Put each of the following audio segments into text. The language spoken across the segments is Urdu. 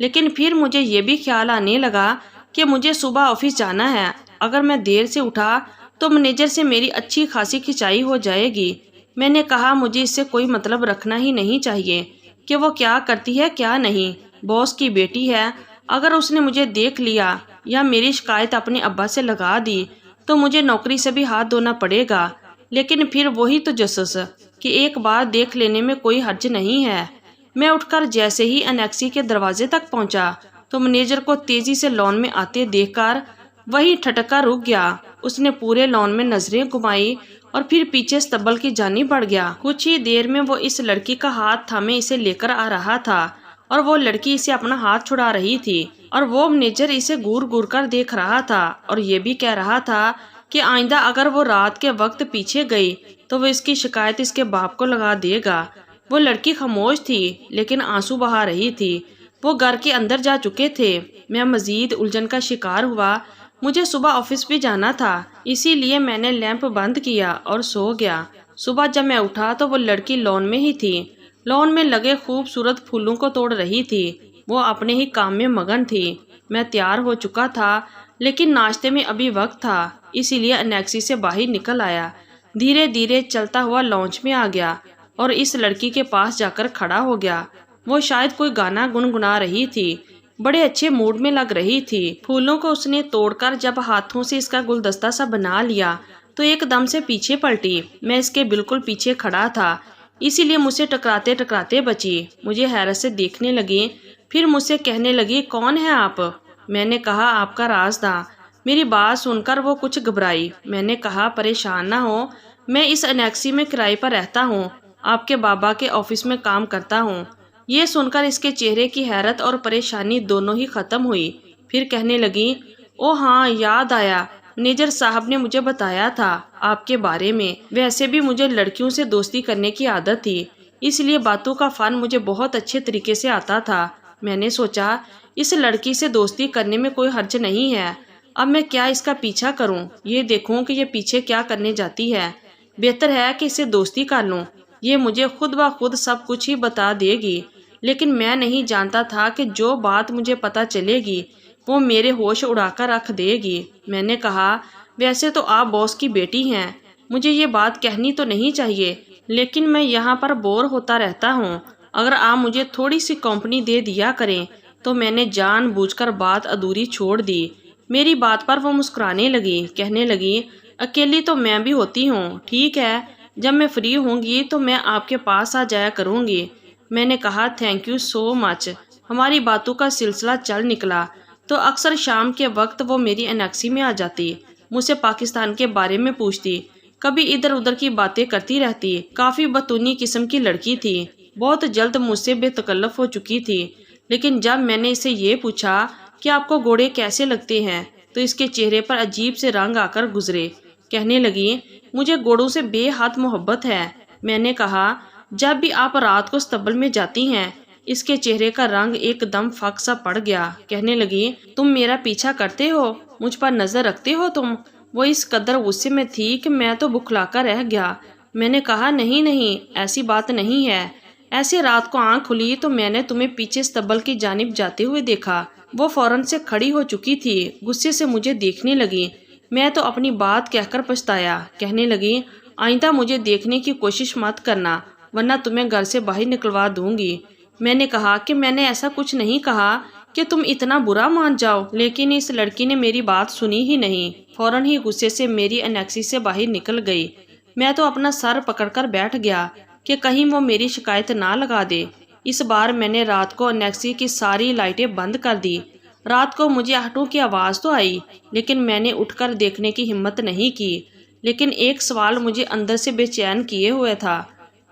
لیکن پھر مجھے یہ بھی خیال آنے لگا کہ مجھے صبح آفس جانا ہے، اگر میں دیر سے اٹھا تو مینیجر سے میری اچھی خاصی کھچائی ہو جائے گی۔ میں نے کہا مجھے اس سے کوئی مطلب رکھنا ہی نہیں چاہیے کہ وہ کیا کرتی ہے کیا نہیں، باس کی بیٹی ہے، اگر اس نے مجھے دیکھ لیا یا میری شکایت اپنے ابا سے لگا دی تو مجھے نوکری سے بھی ہاتھ دھونا پڑے گا۔ لیکن پھر وہی تو جسس کہ ایک بار دیکھ لینے میں کوئی حرج نہیں ہے۔ میں اٹھ کر جیسے ہی انیکسی کے دروازے تک پہنچا تو مینیجر کو تیزی سے لان میں آتے دیکھ کر وہی ٹھٹکا رک گیا۔ اس نے پورے لان میں نظریں گھمائی اور پھر پیچھے استبل کی جانب بڑھ گیا۔ کچھ ہی دیر میں وہ اس لڑکی کا ہاتھ تھامے اسے لے کر آ رہا تھا اور وہ لڑکی اسے اپنا ہاتھ چھڑا رہی تھی اور وہ مینیجر اسے گور گور کر دیکھ رہا تھا اور یہ بھی کہہ رہا تھا کہ آئندہ اگر وہ رات کے وقت پیچھے گئی تو وہ اس کی شکایت اس کے باپ کو لگا دے گا۔ وہ لڑکی خاموش تھی لیکن آنسو بہا رہی تھی۔ وہ گھر کے اندر جا چکے تھے۔ میں مزید الجھن کا شکار ہوا۔ مجھے صبح آفس بھی جانا تھا، اسی لیے میں نے لیمپ بند کیا اور سو گیا۔ صبح جب میں اٹھا تو وہ لڑکی لان میں ہی تھی، لان میں لگے خوبصورت پھولوں کو توڑ رہی تھی۔ وہ اپنے ہی کام میں مگن تھی۔ میں تیار ہو چکا تھا لیکن ناشتے میں ابھی وقت تھا، اسی لیے انیکسی سے باہر نکل آیا، دھیرے دھیرے چلتا ہوا لانچ میں آ گیا اور اس لڑکی کے پاس جا کر کھڑا ہو گیا۔ وہ شاید کوئی گانا گنگنا رہی تھی، بڑے اچھے موڈ میں لگ رہی تھی۔ پھولوں کو اس نے توڑ کر جب ہاتھوں سے اس کا گلدستہ سا بنا لیا تو ایک دم سے پیچھے پلٹی۔ میں اس کے بالکل پیچھے کھڑا تھا، اسی لیے مجھ سے ٹکراتے ٹکراتے بچی۔ مجھے حیرت سے دیکھنے لگی، پھر مجھ سے کہنے لگی کون ہے آپ؟ میں نے کہا آپ کا رازداں۔ میری بات سن کر وہ کچھ گھبرائی۔ میں نے کہا پریشان نہ ہو، میں اس انیکسی میں کرائے پر رہتا ہوں، آپ کے بابا کے آفس میں کام کرتا ہوں۔ یہ سن کر اس کے چہرے کی حیرت اور پریشانی دونوں ہی ختم ہوئی۔ پھر کہنے لگی او ہاں یاد آیا، مینیجر صاحب نے مجھے بتایا تھا آپ کے بارے میں۔ ویسے بھی مجھے لڑکیوں سے دوستی کرنے کی عادت تھی، اس لیے باتوں کا فن مجھے بہت اچھے طریقے سے آتا تھا۔ میں نے سوچا اس لڑکی سے دوستی کرنے میں کوئی حرج نہیں ہے، اب میں کیا اس کا پیچھا کروں، یہ دیکھوں کہ یہ پیچھے کیا کرنے جاتی ہے، بہتر ہے کہ اسے دوستی کر لوں، یہ مجھے خود بخود سب کچھ ہی بتا دے گی۔ لیکن میں نہیں جانتا تھا کہ جو بات مجھے پتہ چلے گی وہ میرے ہوش اڑا کر رکھ دے گی۔ میں نے کہا ویسے تو آپ باس کی بیٹی ہیں، مجھے یہ بات کہنی تو نہیں چاہیے، لیکن میں یہاں پر بور ہوتا رہتا ہوں، اگر آپ مجھے تھوڑی سی کمپنی دے دیا کریں تو میں نے جان بوجھ کر بات ادھوری چھوڑ دی۔ میری بات پر وہ مسکرانے لگی، کہنے لگی اکیلی تو میں بھی ہوتی ہوں، ٹھیک ہے جب میں فری ہوں گی تو میں آپ کے پاس آ جایا کروں گی۔ میں نے کہا تھینک یو سو مچ۔ ہماری باتوں کا سلسلہ چل نکلا تو اکثر شام کے وقت وہ میری انیکسی میں آ جاتی، مجھ سے پاکستان کے بارے میں پوچھتی، کبھی ادھر ادھر کی باتیں کرتی رہتی۔ کافی بتونی قسم کی لڑکی تھی، بہت جلد مجھ سے بے تکلف ہو چکی تھی۔ لیکن جب میں نے اسے یہ پوچھا کہ آپ کو گھوڑے کیسے لگتے ہیں تو اس کے چہرے پر عجیب سے رنگ آ کر گزرے، کہنے لگی مجھے گھوڑوں سے بے حد محبت ہے۔ میں نے کہا جب بھی آپ رات کو استبل میں جاتی ہیں۔ اس کے چہرے کا رنگ ایک دم فک سا پڑ گیا، کہنے لگی تم میرا پیچھا کرتے ہو، مجھ پر نظر رکھتے ہو تم؟ وہ اس قدر غصے میں تھی کہ میں تو بکھلا کر رہ گیا۔ میں نے کہا نہیں نہیں ایسی بات نہیں ہے، ایسے رات کو آنکھ کھلی تو میں نے تمہیں پیچھے استبل کی جانب جاتے ہوئے دیکھا۔ وہ فوراً سے کھڑی ہو چکی تھی، غصے سے مجھے دیکھنے لگی۔ میں تو اپنی بات کہہ کر پچھتایا، کہنے لگی آئندہ مجھے دیکھنے کی کوشش مت کرنا ورنہ تمہیں گھر سے باہر نکلوا دوں گی۔ میں نے کہا کہ میں نے ایسا کچھ نہیں کہا کہ تم اتنا برا مان جاؤ، لیکن اس لڑکی نے میری بات سنی ہی نہیں، فوراً ہی غصے سے میری انیکسی سے باہر نکل گئی۔ میں تو اپنا سر پکڑ کر بیٹھ گیا کہ کہیں وہ میری شکایت نہ لگا دے۔ اس بار میں نے رات کو انیکسی کی ساری لائٹیں بند کر دی۔ رات کو مجھے آہٹوں کی آواز تو آئی لیکن میں نے اٹھ کر دیکھنے کی ہمت نہیں کی۔ لیکن ایک سوال مجھے اندر سے بے چین کیے ہوئے تھا،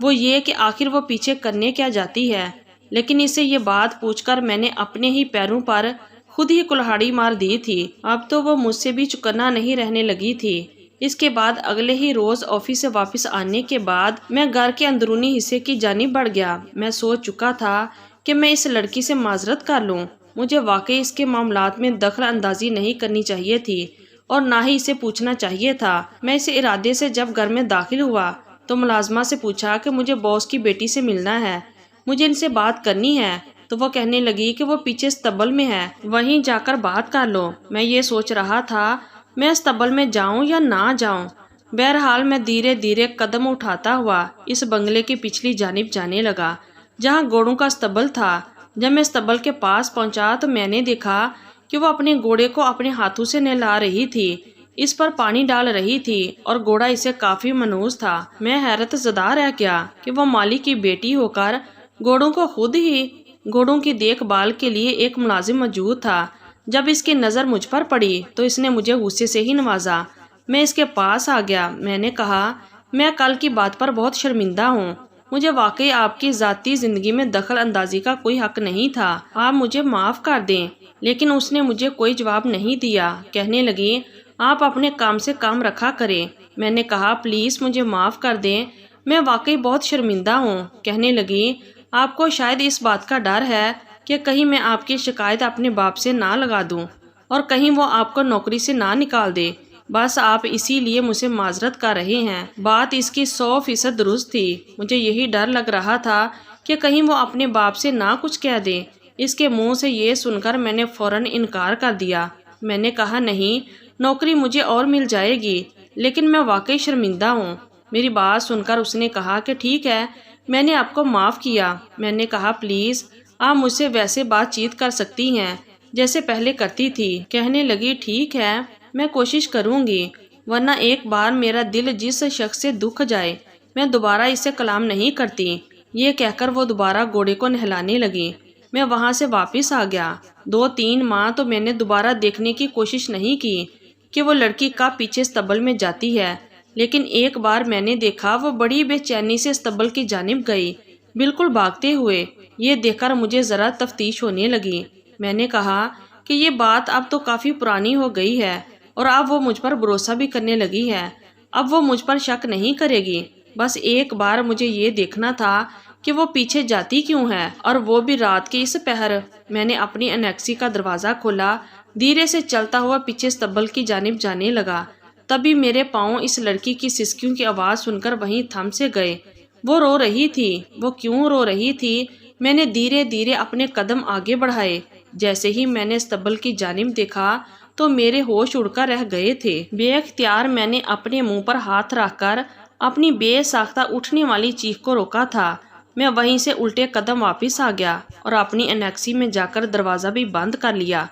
وہ یہ کہ آخر وہ پیچھے کرنے کیا جاتی ہے۔ لیکن اسے یہ بات پوچھ کر میں نے اپنے ہی پیروں پر خود ہی کلہاڑی مار دی تھی۔ اب تو وہ مجھ سے بھی چکنا نہیں رہنے لگی تھی۔ اس کے بعد اگلے ہی روز آفس سے واپس آنے کے بعد میں گھر کے اندرونی حصے کی جانب بڑھ گیا۔ میں سوچ چکا تھا کہ میں اس لڑکی سے معذرت کر لوں، مجھے واقعی اس کے معاملات میں دخل اندازی نہیں کرنی چاہیے تھی اور نہ ہی اسے پوچھنا چاہیے تھا۔ میں اس ارادے سے جب گھر میں داخل ہوا تو ملازمہ سے پوچھا کہ مجھے باس کی بیٹی سے ملنا ہے، مجھے ان سے بات کرنی ہے۔ تو وہ کہنے لگی کہ وہ پیچھے استبل میں ہے، وہیں جا کر بات کر لو۔ میں یہ سوچ رہا تھا میں استبل میں جاؤں یا نہ جاؤں۔ بہرحال میں دھیرے دھیرے قدم اٹھاتا ہوا اس بنگلے کی پچھلی جانب جانے لگا جہاں گھوڑوں کا استبل تھا۔ جب میں استبل کے پاس پہنچا تو میں نے دیکھا کہ وہ اپنے گھوڑے کو اپنے ہاتھوں سے نہلا رہی تھی، اس پر پانی ڈال رہی تھی اور گھوڑا اسے کافی منحوس تھا۔ میں حیرت زدہ رہ گیا کہ وہ مالک کی بیٹی ہو کر گھوڑوں کو خود ہی گھوڑوں کی دیکھ بھال کے لیے ایک ملازم موجود تھا۔ جب اس کی نظر مجھ پر پڑی تو اس نے مجھے غصے سے ہی نوازا۔ میں اس کے پاس آ گیا۔ میں نے کہا میں کل کی بات پر بہت شرمندہ ہوں، مجھے واقعی آپ کی ذاتی زندگی میں دخل اندازی کا کوئی حق نہیں تھا، آپ مجھے معاف کر دیں۔ لیکن اس نے مجھے کوئی جواب نہیں دیا۔ کہنے لگی آپ اپنے کام سے کام رکھا کریں۔ میں نے کہا پلیز مجھے معاف کر دیں، میں واقعی بہت شرمندہ ہوں۔ کہنے لگی آپ کو شاید اس بات کا ڈر ہے کہ کہیں میں آپ کی شکایت اپنے باپ سے نہ لگا دوں اور کہیں وہ آپ کو نوکری سے نہ نکال دے، بس آپ اسی لیے مجھ سے معذرت کر رہے ہیں۔ بات اس کی 100% درست تھی۔ مجھے یہی ڈر لگ رہا تھا کہ کہیں وہ اپنے باپ سے نہ کچھ کہہ دے۔ اس کے منہ سے یہ سن کر میں نے فوراً انکار کر دیا۔ میں نے کہا نہیں، نوکری مجھے اور مل جائے گی، لیکن میں واقعی شرمندہ ہوں۔ میری بات سن کر اس نے کہا کہ ٹھیک ہے، میں نے آپ کو معاف کیا۔ میں نے کہا پلیز آپ مجھ سے ویسے بات چیت کر سکتی ہیں جیسے پہلے کرتی تھی۔ کہنے لگی ٹھیک ہے، میں کوشش کروں گی، ورنہ ایک بار میرا دل جس شخص سے دکھ جائے میں دوبارہ اس سے کلام نہیں کرتی۔ یہ کہہ کر وہ دوبارہ گھوڑے کو نہلانے لگی۔ میں وہاں سے واپس آ گیا۔ 2-3 ماہ تو میں نے دوبارہ دیکھنے کی کوشش نہیں کی کہ وہ لڑکی کب پیچھے استبل میں جاتی ہے، لیکن ایک بار میں نے دیکھا وہ بڑی بے چینی سے استبل کی جانب گئی، بالکل بھاگتے ہوئے۔ یہ دیکھ کر مجھے ذرا تفتیش ہونے لگی۔ میں نے کہا کہ یہ بات اب تو کافی پرانی ہو گئی ہے اور اب وہ مجھ پر بھروسہ بھی کرنے لگی ہے، اب وہ مجھ پر شک نہیں کرے گی۔ بس ایک بار مجھے یہ دیکھنا تھا کہ وہ پیچھے جاتی کیوں ہے، اور وہ بھی رات کے اس پہر۔ میں نے اپنی انیکسی کا دروازہ کھولا، دھیرے سے چلتا ہوا پیچھے استبل کی جانب جانے لگا۔ تبھی میرے پاؤں اس لڑکی کی سسکیوں کی آواز سن کر وہیں تھم سے گئے۔ وہ رو رہی تھی۔ وہ کیوں رو رہی تھی؟ میں نے دھیرے دھیرے اپنے قدم آگے بڑھائے۔ جیسے ہی میں نے استبل کی جانب دیکھا تو میرے ہوش اڑ کر رہ گئے تھے۔ بے اختیار میں نے اپنے منہ پر ہاتھ رکھ کر اپنی بے ساختہ اٹھنے والی چیخ کو روکا تھا۔ میں وہیں سے الٹے قدم واپس آ گیا اور اپنی انیکسی میں جا کر دروازہ بھی بند کر لیا۔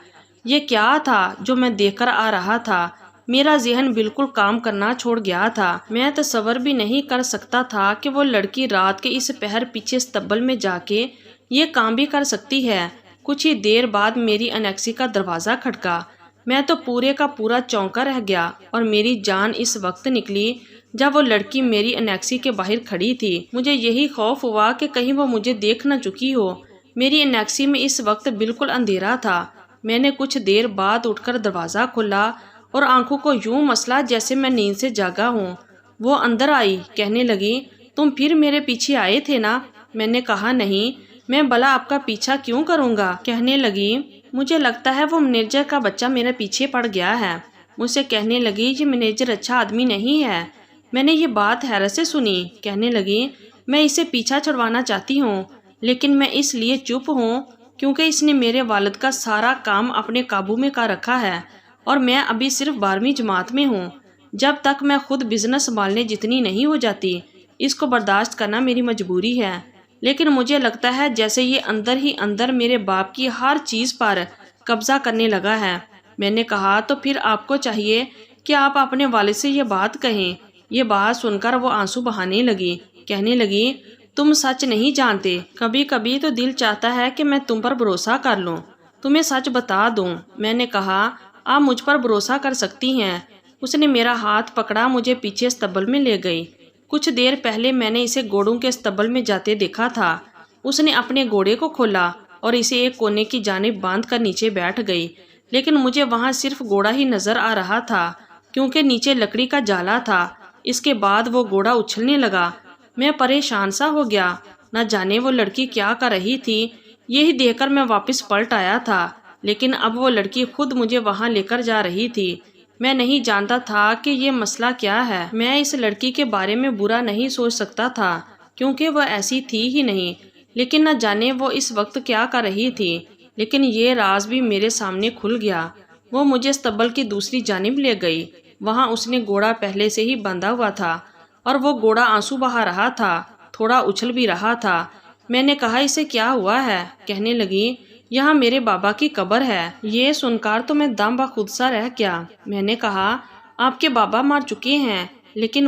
یہ کیا تھا جو میں دیکھ کر آ رہا تھا؟ میرا ذہن بالکل کام کرنا چھوڑ گیا تھا۔ میں تصور بھی نہیں کر سکتا تھا کہ وہ لڑکی رات کے اس پہر پیچھے استبل میں جا کے یہ کام بھی کر سکتی ہے۔ کچھ ہی دیر بعد میری انیکسی کا دروازہ کھٹکا۔ میں تو پورے کا پورا چونکا رہ گیا اور میری جان اس وقت نکلی جب وہ لڑکی میری انیکسی کے باہر کھڑی تھی۔ مجھے یہی خوف ہوا کہ کہیں وہ مجھے دیکھ نہ چکی ہو۔ میری انیکسی میں اس وقت بالکل اندھیرا تھا۔ میں نے کچھ دیر بعد اٹھ کر دروازہ کھولا اور آنکھوں کو یوں مسلا جیسے میں نیند سے جاگا ہوں۔ وہ اندر آئی، کہنے لگی تم پھر میرے پیچھے آئے تھے نا؟ میں نے کہا نہیں، میں بھلا آپ کا پیچھا کیوں کروں گا؟ کہنے لگی مجھے لگتا ہے وہ مینیجر کا بچہ میرے پیچھے پڑ گیا ہے۔ مجھ سے کہنے لگی یہ مینیجر اچھا آدمی نہیں ہے۔ میں نے یہ بات حیرت سے سنی۔ کہنے لگی میں اسے پیچھا چھڑوانا چاہتی ہوں، لیکن میں اس لیے چپ ہوں کیونکہ اس نے میرے والد کا سارا کام اپنے قابو میں کر رکھا ہے اور میں ابھی صرف 12ویں جماعت میں ہوں۔ جب تک میں خود بزنس سنبھالنے جتنی نہیں ہو جاتی، اس کو برداشت کرنا میری مجبوری ہے۔ لیکن مجھے لگتا ہے جیسے یہ اندر ہی اندر میرے باپ کی ہر چیز پر قبضہ کرنے لگا ہے۔ میں نے کہا تو پھر آپ کو چاہیے کہ آپ اپنے والد سے یہ بات کہیں۔ یہ بات سن کر وہ آنسو بہانے لگی۔ کہنے لگی تم سچ نہیں جانتے، کبھی کبھی تو دل چاہتا ہے کہ میں تم پر بھروسہ کر لوں، تمہیں سچ بتا دوں۔ میں نے کہا آپ مجھ پر بھروسہ کر سکتی ہیں۔ اس نے میرا ہاتھ پکڑا، مجھے پیچھے استبل میں لے گئی۔ کچھ دیر پہلے میں نے اسے گھوڑوں کے استبل میں جاتے دیکھا تھا۔ اس نے اپنے گھوڑے کو کھولا اور اسے ایک کونے کی جانب باندھ کر نیچے بیٹھ گئی، لیکن مجھے وہاں صرف گھوڑا ہی نظر آ رہا تھا کیونکہ نیچے لکڑی کا جالا تھا۔ اس کے بعد وہ گھوڑا اچھلنے لگا۔ میں پریشان سا ہو گیا، نہ جانے وہ لڑکی کیا کر رہی تھی۔ یہی دیکھ کر میں واپس پلٹ آیا تھا، لیکن اب وہ لڑکی خود مجھے وہاں لے کر جا رہی تھی۔ میں نہیں جانتا تھا کہ یہ مسئلہ کیا ہے۔ میں اس لڑکی کے بارے میں برا نہیں سوچ سکتا تھا کیونکہ وہ ایسی تھی ہی نہیں، لیکن نہ جانے وہ اس وقت کیا کر رہی تھی، لیکن یہ راز بھی میرے سامنے کھل گیا۔ وہ مجھے استبل کی دوسری جانب لے گئی۔ وہاں اس نے گھوڑا پہلے سے ہی باندھا ہوا تھا اور وہ گھوڑا آنسو بہا رہا تھا، تھوڑا اچھل بھی رہا تھا۔ میں نے کہا اسے کیا ہوا ہے؟ کہنے لگی یہاں میرے بابا کی قبر ہے۔ یہ سن کر تو میں دم بخود سا رہ گیا۔ میں نے کہا آپ کے بابا مر چکے ہیں، لیکن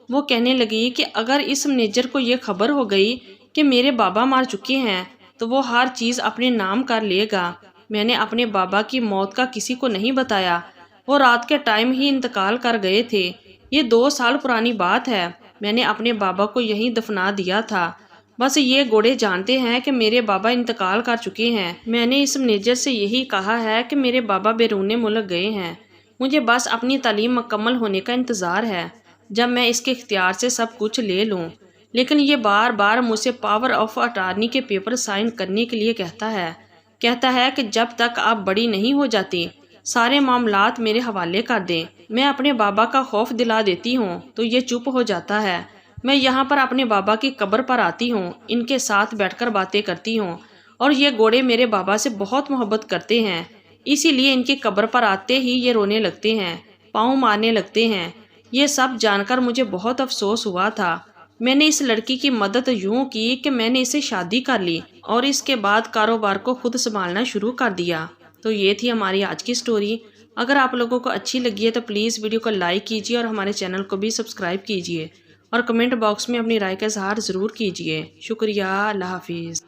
وہ کہنے لگی کہ اگر اس مینیجر کو یہ خبر ہو گئی کہ میرے بابا مر چکے ہیں تو وہ ہر چیز اپنے نام کر لے گا۔ میں نے اپنے بابا کی موت کا کسی کو نہیں بتایا، وہ رات کے ٹائم ہی انتقال کر گئے تھے۔ یہ 2 سال پرانی بات ہے۔ میں نے اپنے بابا کو یہیں دفنا دیا تھا۔ بس یہ گھوڑے جانتے ہیں کہ میرے بابا انتقال کر چکے ہیں۔ میں نے اس مینیجر سے یہی کہا ہے کہ میرے بابا بیرون ملک گئے ہیں، مجھے بس اپنی تعلیم مکمل ہونے کا انتظار ہے، جب میں اس کے اختیار سے سب کچھ لے لوں۔ لیکن یہ بار بار مجھ سے پاور آف اٹارنی کے پیپر سائن کرنے کے لیے کہتا ہے کہ جب تک آپ بڑی نہیں ہو جاتی سارے معاملات میرے حوالے کر دیں۔ میں اپنے بابا کا خوف دلا دیتی ہوں تو یہ چپ ہو جاتا ہے۔ میں یہاں پر اپنے بابا کی قبر پر آتی ہوں، ان کے ساتھ بیٹھ کر باتیں کرتی ہوں، اور یہ گھوڑے میرے بابا سے بہت محبت کرتے ہیں، اسی لیے ان کی قبر پر آتے ہی یہ رونے لگتے ہیں، پاؤں مارنے لگتے ہیں۔ یہ سب جان کر مجھے بہت افسوس ہوا تھا۔ میں نے اس لڑکی کی مدد یوں کی کہ میں نے اسے شادی کر لی اور اس کے بعد کاروبار کو خود سنبھالنا شروع کر دیا۔ تو یہ تھی ہماری آج کی سٹوری۔ اگر آپ لوگوں کو اچھی لگی ہے تو پلیز ویڈیو کو لائک کیجیے اور ہمارے چینل کو بھی سبسکرائب کیجیے، اور کمنٹ باکس میں اپنی رائے کا اظہار ضرور کیجیے۔ شکریہ، اللہ حافظ۔